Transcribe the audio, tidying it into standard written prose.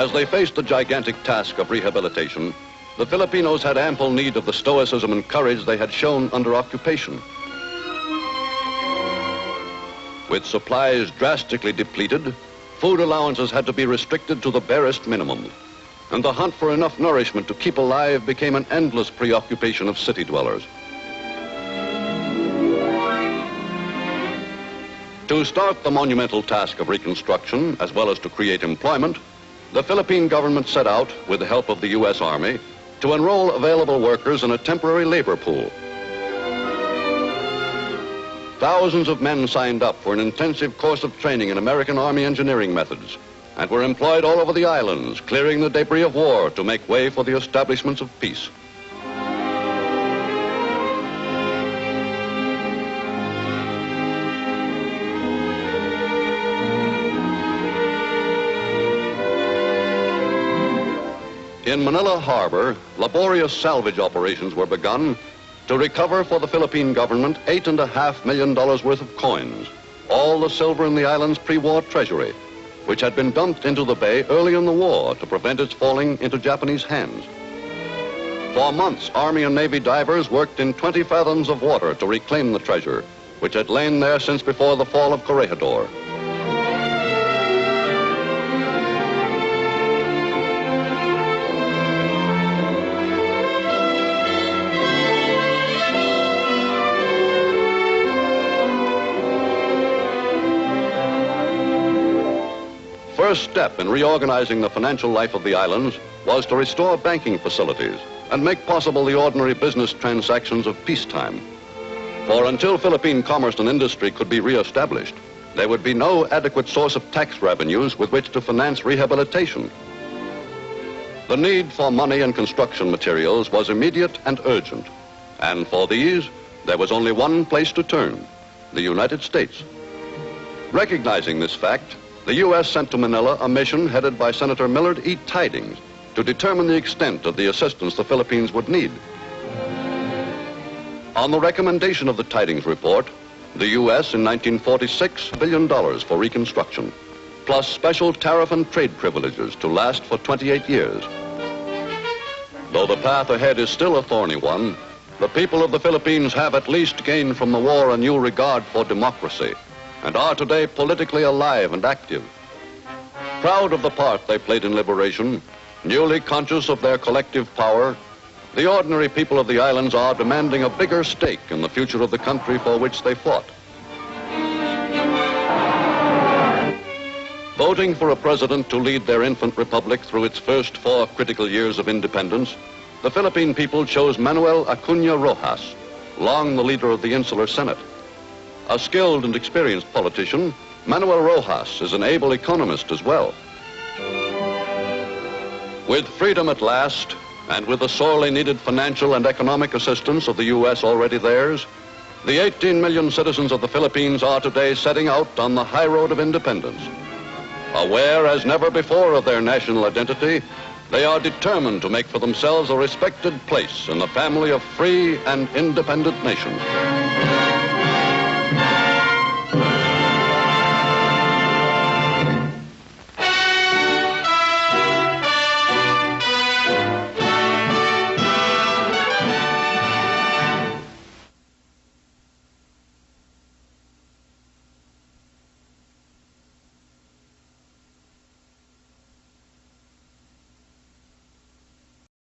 As they faced the gigantic task of rehabilitation, the Filipinos had ample need of the stoicism and courage they had shown under occupation. With supplies drastically depleted, food allowances had to be restricted to the barest minimum, and the hunt for enough nourishment to keep alive became an endless preoccupation of city dwellers. To start the monumental task of reconstruction, as well as to create employment, the Philippine government set out, with the help of the U.S. Army, to enroll available workers in a temporary labor pool. Thousands of men signed up for an intensive course of training in American Army engineering methods and were employed all over the islands, clearing the debris of war to make way for the establishments of peace. In Manila Harbor, laborious salvage operations were begun to recover for the Philippine government $8.5 million worth of coins, all the silver in the island's pre-war treasury, which had been dumped into the bay early in the war to prevent its falling into Japanese hands. For months, Army and Navy divers worked in 20 fathoms of water to reclaim the treasure, which had lain there since before the fall of Corregidor. First step in reorganizing the financial life of the islands was to restore banking facilities and make possible the ordinary business transactions of peacetime. For until Philippine commerce and industry could be reestablished, there would be no adequate source of tax revenues with which to finance rehabilitation. The need for money and construction materials was immediate and urgent, and for these, there was only one place to turn: the United States. Recognizing this fact, the U.S. sent to Manila a mission headed by Senator Millard E. Tydings to determine the extent of the assistance the Philippines would need. On the recommendation of the Tydings report, the U.S. in 1946 $1 billion for reconstruction, plus special tariff and trade privileges to last for 28 years. Though the path ahead is still a thorny one, the people of the Philippines have at least gained from the war a new regard for democracy, and are today politically alive and active. Proud of the part they played in liberation, newly conscious of their collective power, the ordinary people of the islands are demanding a bigger stake in the future of the country for which they fought. Voting for a president to lead their infant republic through its first 4 critical years of independence, the Philippine people chose Manuel Acuña Rojas, long the leader of the Insular Senate. A skilled and experienced politician, Manuel Rojas is an able economist as well. With freedom at last, and with the sorely needed financial and economic assistance of the U.S. already theirs, the 18 million citizens of the Philippines are today setting out on the high road of independence. Aware as never before of their national identity, they are determined to make for themselves a respected place in the family of free and independent nations.